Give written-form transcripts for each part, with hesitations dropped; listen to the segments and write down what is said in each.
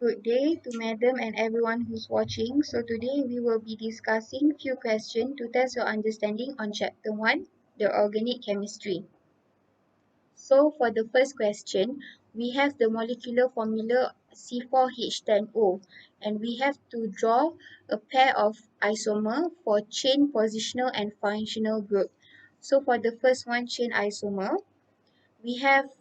Good day to Madam and everyone who's watching. So today we will be discussing few questions to test your understanding on Chapter 1, the Organic Chemistry. So for the first question, we have the molecular formula C4H10O and we have to draw a pair of isomer for chain positional and functional group. So for the first one, chain isomer, we have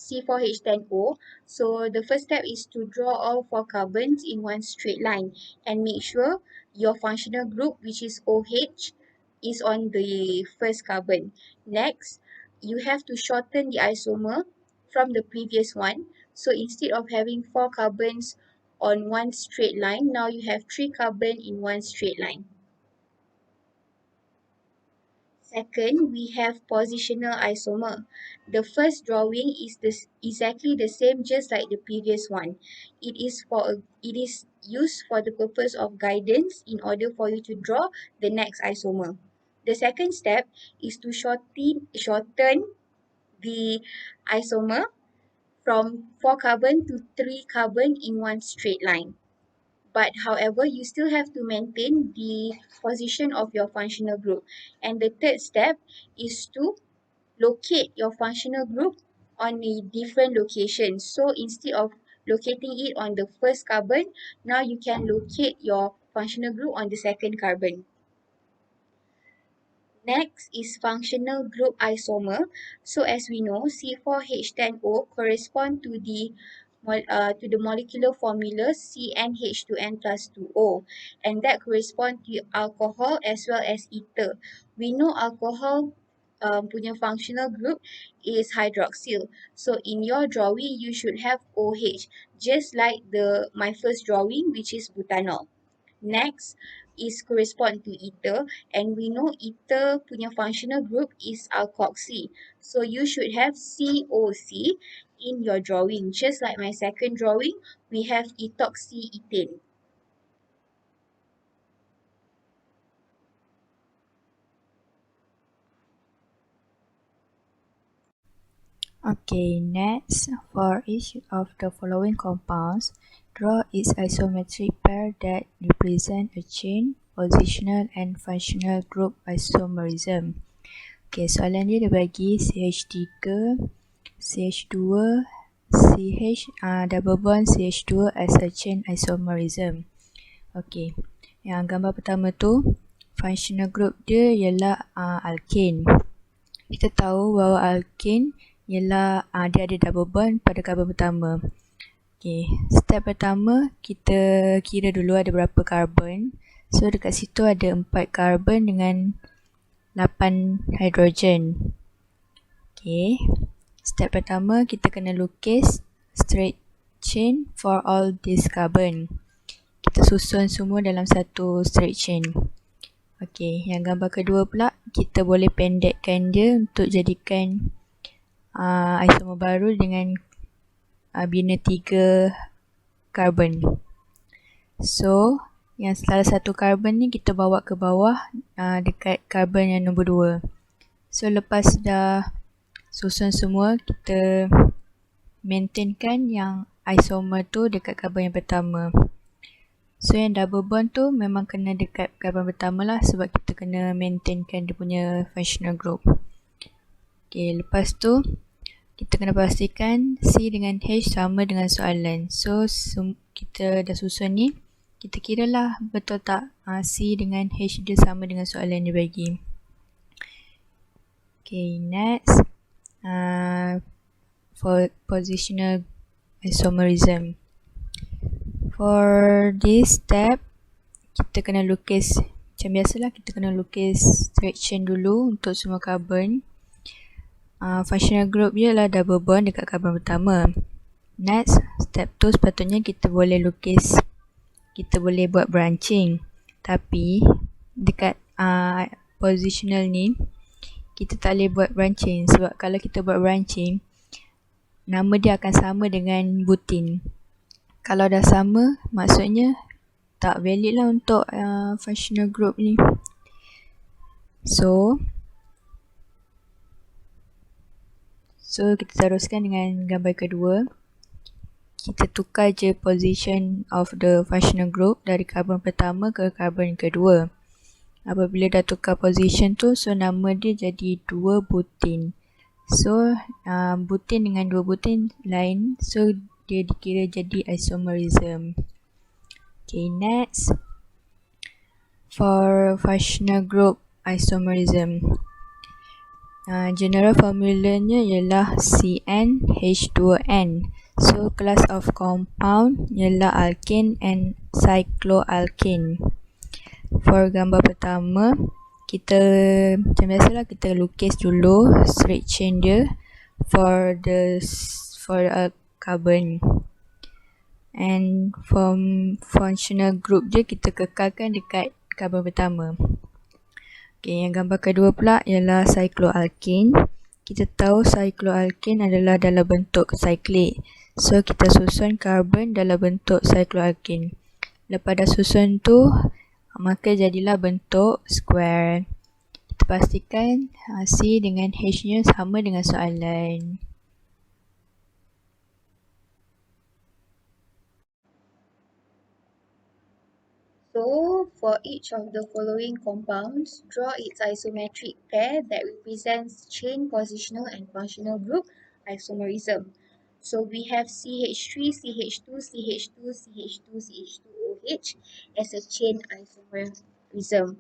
C4H10O. So the first step is to draw all four carbons in one straight line and make sure your functional group, which is OH, is on the first carbon. Next, you have to shorten the isomer from the previous one. So instead of having four carbons on one straight line, now you have three carbon in one straight line. Second, we have positional isomer. The first drawing is exactly the same just like the previous one. It is used for the purpose of guidance in order for you to draw the next isomer. The second step is to shorten the isomer from 4 carbon to 3 carbon in one straight line. But however, you still have to maintain the position of your functional group. And the third step is to locate your functional group on a different location. So instead of locating it on the first carbon, now you can locate your functional group on the second carbon. Next is functional group isomer. So as we know, C4H10O correspond to the molecular formula CnH2n plus 2O, and that correspond to alcohol as well as ether. We know alcohol punya functional group is hydroxyl. So in your drawing, you should have OH, just like my first drawing, which is butanol. Next is correspond to ether, and we know ether punya functional group is alkoxy. So you should have COC in your drawing. Just like my second drawing, we have ethoxyethane. Okay, next, for each of the following compounds, draw its isometric pair that represent a chain, positional and functional group isomerism. Okay, soalan dia bagi CH3, CH2, CH double bond CH2 as a chain isomerism. Okay, yang gambar pertama tu, functional group dia ialah alkane. Kita tahu bahawa alkane ialah dia ada double bond pada karbon pertama. Okay, step pertama kita kira dulu ada berapa karbon. So dekat situ ada 4 karbon dengan 8 hidrogen. Okay, step pertama kita kena lukis straight chain for all these carbon. Kita susun semua dalam satu straight chain. Okay, yang gambar kedua pula kita boleh pendekkan dia untuk jadikan isomer baru dengan bina 3 karbon. So, yang salah satu karbon ni kita bawa ke bawah dekat karbon yang nombor 2. So, lepas dah susun semua, kita maintainkan yang isomer tu dekat karbon yang pertama. So, yang double bond tu memang kena dekat karbon pertama lah sebab kita kena maintainkan dia punya functional group. Okay, lepas tu kita kena pastikan C dengan H sama dengan soalan. So, kita dah susun ni, kita kira lah betul tak C dengan H dia sama dengan soalan dia bagi. Okay, next. For positional isomerism. For this step, kita kena lukis, macam biasalah kita kena lukis straight chain dulu untuk semua karbon. Functional group dia adalah double bond dekat karbon pertama. Next, step tu sepatutnya kita boleh lukis, kita boleh buat branching. Tapi dekat positional ni, kita tak boleh buat branching sebab kalau kita buat branching, nama dia akan sama dengan butin. Kalau dah sama, maksudnya tak valid lah untuk functional group ni. So kita teruskan dengan gambar kedua. kita tukar je position of the functional group dari karbon pertama ke karbon kedua. Apabila dah tukar position tu, so nama dia jadi 2 butin. So butin dengan 2 butin lain, so dia dikira jadi isomerism. Okay, next. For functional group isomerism, general formulanya ialah CnH2n. So class of compound ialah alkane and cycloalkane. For gambar pertama, kita macam biasalah kita lukis dulu straight chain dia for a carbon. And from functional group je kita kekalkan dekat karbon pertama. Okay, yang gambar kedua pula ialah cycloalkane. Kita tahu cycloalkane adalah dalam bentuk cyclic. So kita susun karbon dalam bentuk cycloalkane. Lepas dah susun tu, maka jadilah bentuk square. Kita pastikan C dengan H nya sama dengan soalan. So, for each of the following compounds, draw its isometric pair that represents chain positional and functional group isomerism. So, we have CH3, CH2, CH2, CH2, CH2OH as a chain isomerism.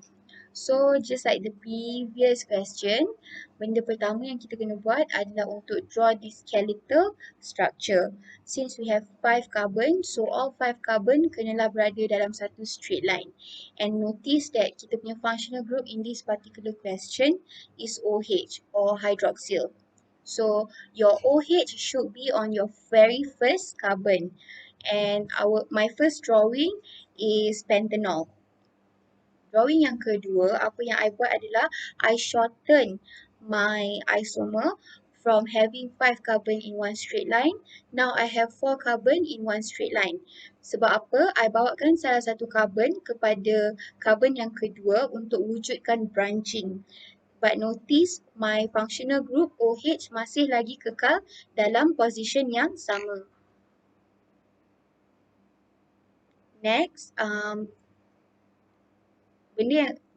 So, just like the previous question, benda pertama yang kita kena buat adalah untuk draw this skeletal structure. Since we have 5 carbon, so all 5 carbon kenalah berada dalam satu straight line. And notice that kita punya functional group in this particular question is OH or hydroxyl. So, your OH should be on your very first carbon. And my first drawing is pentanol. Drawing yang kedua, apa yang I buat adalah I shorten my isomer from having 5 carbon in one straight line. Now I have 4 carbon in one straight line. Sebab apa? I bawakan salah satu carbon kepada carbon yang kedua untuk wujudkan branching. But notice my functional group OH masih lagi kekal dalam position yang sama. Next,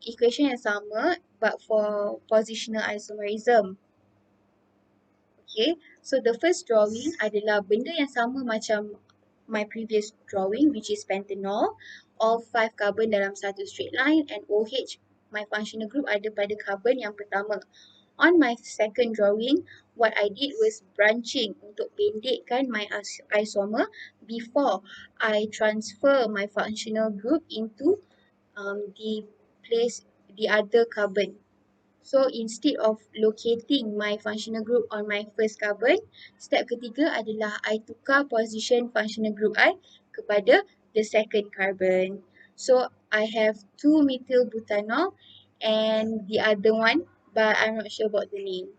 equation yang sama but for positional isomerism. Okay, so the first drawing adalah benda yang sama macam my previous drawing, which is pentanol, all 5 carbon dalam satu straight line, and OH, my functional group ada pada carbon yang pertama. On my second drawing, what I did was branching untuk pendekkan my isomer before I transfer my functional group into the other carbon. So instead of locating my functional group on my first carbon, step ketiga adalah I tukar position functional group I kepada the second carbon. So I have 2 methyl butanol and the other one, but I'm not sure about the name.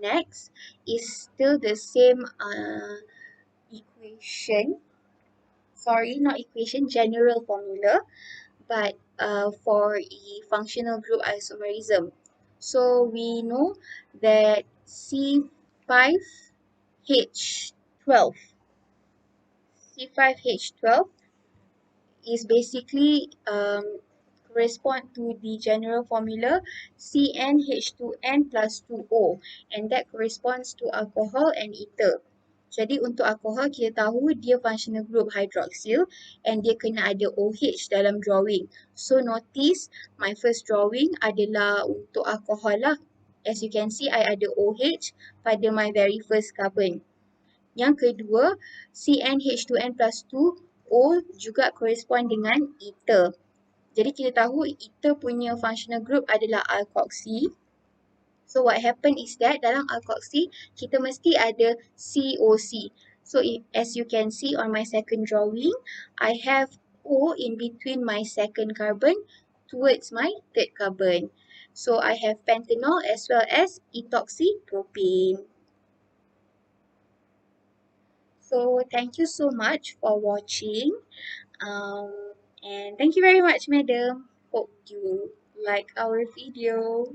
Next is still the same equation. Sorry, not equation, general formula, but for a functional group isomerism. So we know that C5H12 is basically correspond to the general formula CnH2n plus 2O, and that corresponds to alcohol and ether. Jadi untuk alkohol kita tahu dia functional group hydroxyl and dia kena ada OH dalam drawing. So notice my first drawing adalah untuk alkohol lah. As you can see, I ada OH pada my very first carbon. Yang kedua, CnH2n plus 2O juga correspond dengan ether. Jadi kita tahu ether punya functional group adalah alkoxy. So what happen is that dalam alkoxy, kita mesti ada COC. So as you can see on my second drawing, I have O in between my second carbon towards my third carbon. So I have pentanol as well as ethoxypropane. So thank you so much for watching. And thank you very much, madam. Hope you like our video.